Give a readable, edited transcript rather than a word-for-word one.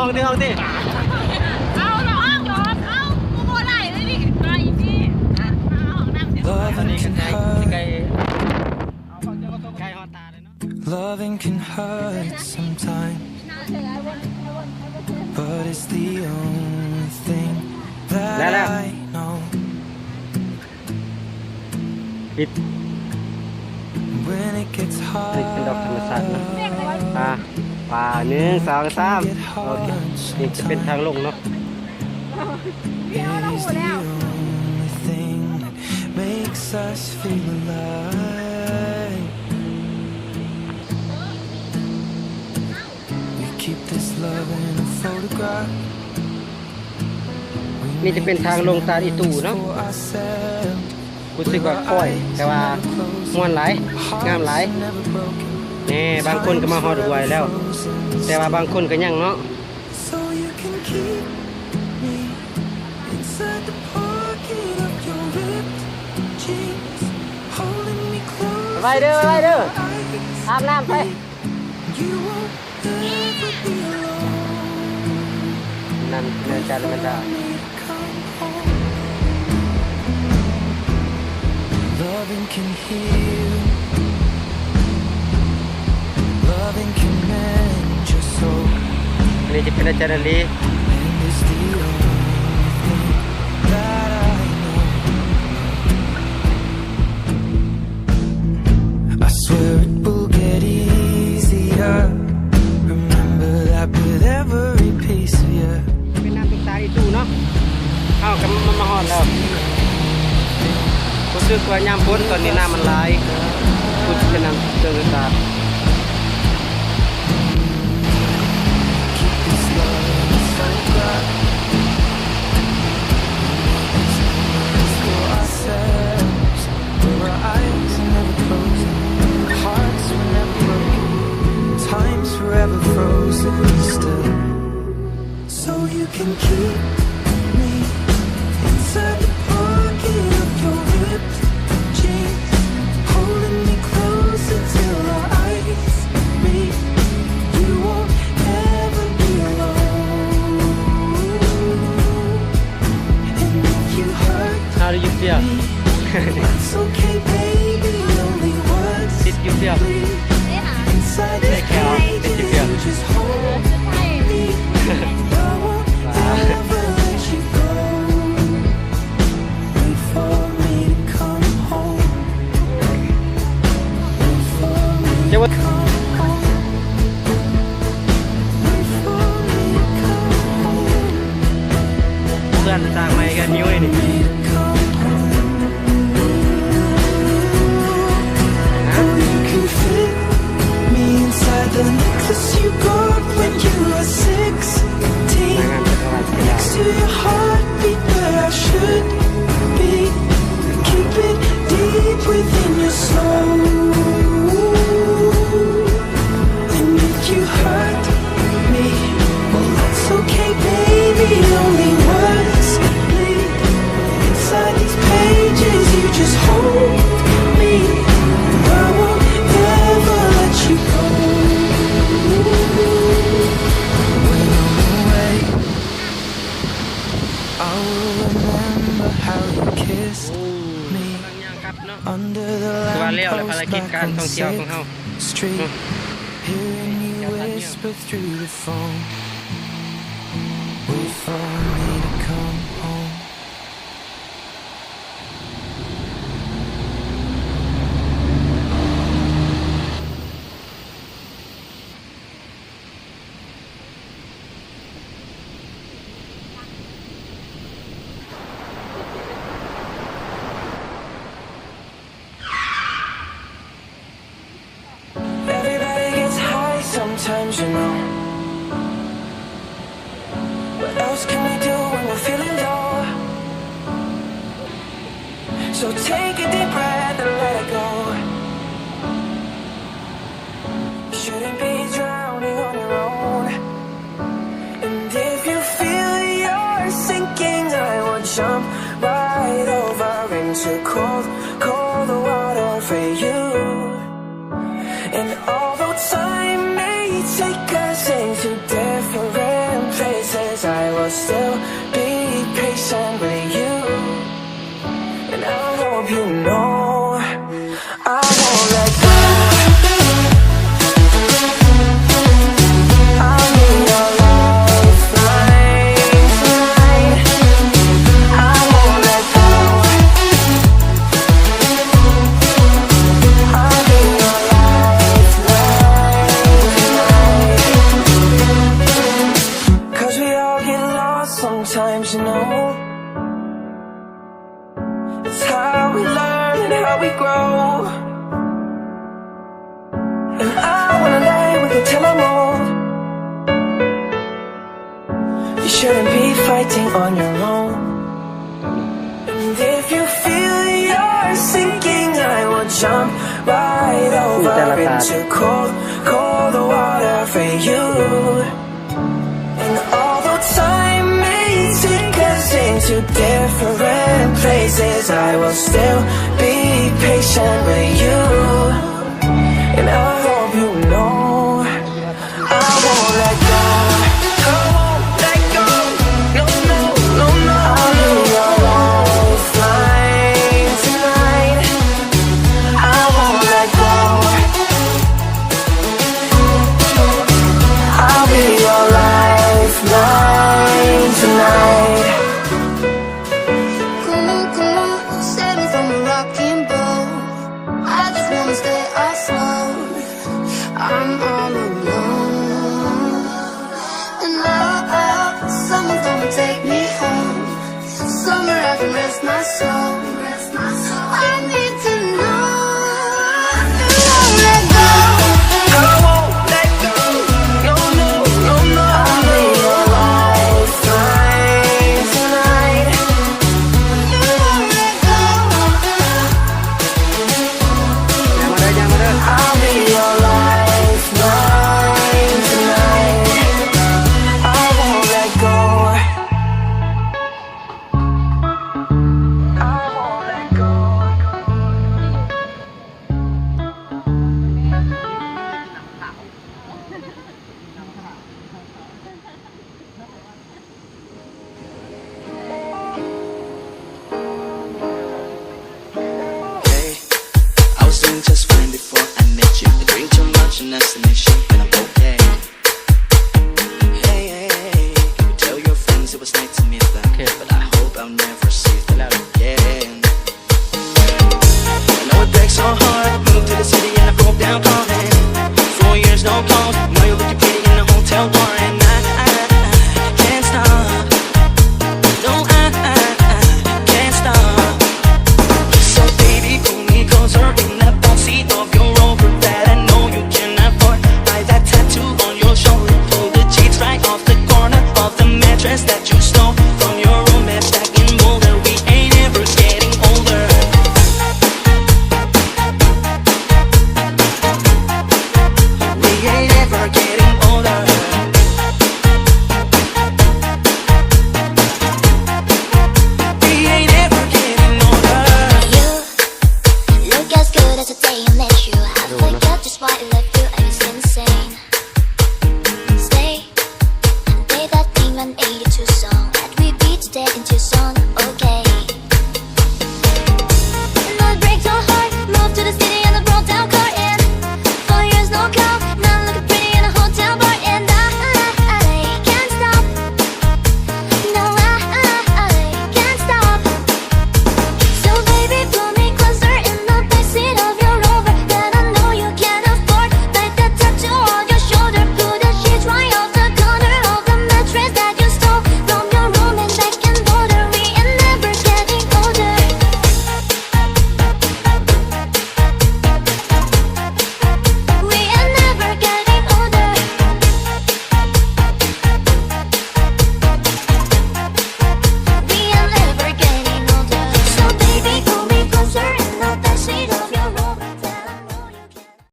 ห้องดิเอาเราห้องยอมเอากูโมได้เลยดิไปพี่เอาห้องนั่งเดี๋ยว อันนี้ Loving กัน can ไกล hurt. ไกลฮอตาเลยเนาะ Loving can hurt sometimes, but it's the only thing that I know. ปิด When it gets นี่เป็นดอกธรรม hard, ชาตินะป่า1 2 3โอเคนี่จะเป็นทางลงเนาะ it is the only thing that makes us feel alive. We keep this love in a photograph. นี่จะเป็นทางลงตาอีตู่เนาะ For ourselves, รู้สึกว่าค่อยแต่ว่าม่วนหลายงามหลาย never broken. นี่บางคนก็มาฮอดไวแล้ว แต่ว่าบางคนก็ยังเนาะ So you can keep me inside the pocket of your ripped jeans, holding me close. ไปเด้อ to อา your บ eyes. น้ำไป You won't ever be alone. นั่นเดินจานมันได้ Come home. Loving can heal. Loving can mend your soul. อันนี้จะเป็นอาจารย์ลี And it's the only thing that I know. I swear it will get easier. Remember that with every piece of you. เป็นน้ำตกตาอีตู่เนาะเอากันมาฮอดแล้วรู้สึกว่ายามฝนตอนนี้น้ำมันไหลรู้สึกเป็นน้ำเตือนตา Keep this love in a photograph. It's for ourselves, where our eyes are never closing, hearts were never broken, time's forever frozen still. So you can keep me inside the pocket of your ripped jeans, holding me closer till our eyes meet. You won't ever be alone. And if you hurt How do you feel? me, it's okay, baby. Only words Did you feel? bleed inside these Take care. Did you pages. feel? You just hold me. I won't ever let you go. Wait for me to come home. Wait for me to Chứ come home. Wait for me to come home. เพื่อนสร้างใหม่กันนิ้วนี่ Me to come home. Oh, you can fit me inside the necklace you got when you were 16. งานเป็นอะไรกัน Next to your heartbeat where I should be. Keep it deep within your soul. And if you hurt me, well that's okay, baby. Only words bleed inside these pages. You just hold me. I won't ever let you go. When I'm away, I will remember how you kissed me กำลังย่างครับเนาะ under the คือว่าเลี้ยวและภาร lamppost กิจ back การ on ท่องเที่ยวของ 6th เฮา Street. Hearing you whisper through the phone. Wait for me to come home. Everybody gets high sometimes, you know. What else can we do when we're feeling low? So take a deep breath and let it go. You shouldn't be drowning on your own. And if you feel you're sinking, I will jump right over into cold, cold water for you. And although time may take us into different patient with you, and I hope you know I won't let go. I'll be your lifeline tonight. I won't let go. I'll be your lifeline tonight. 'Cause we all get lost sometimes, you know. It's how we learn and how we grow. And I wanna lay with you till I'm old. You shouldn't be fighting on your own. And if you feel you're sinking, I will jump right over into cold, cold water for you. And although time may take us into different places, I will still be patient with you. And I hope you know I won't let go. I won't let go. No, no, no, no. I'll be your lifeline tonight. I won't let go. I'll be your lifeline tonight. Come on, save me from a rocking boat. I just wanna stay afloat. I'm all alone, and now someone's gonna take me home, somewhere I can rest my soul. I need to know you won't let go. I won't let go. No, no, no, no. I'll be your lifeline tonight. You won't let go. I'll be your lifeline tonight. I won't let go. I won't let go. Hey, I was doing just fine before I met you. I drink too much and that's an issue, and I'm okay. Hey, hey, hey, you tell your friends it was nice to meet them, but I hope I'll never see them again. I know it breaks so hard. Moved to the city and I broke down calling. 4 years no calls. Now you're looking pretty in the hotel bar.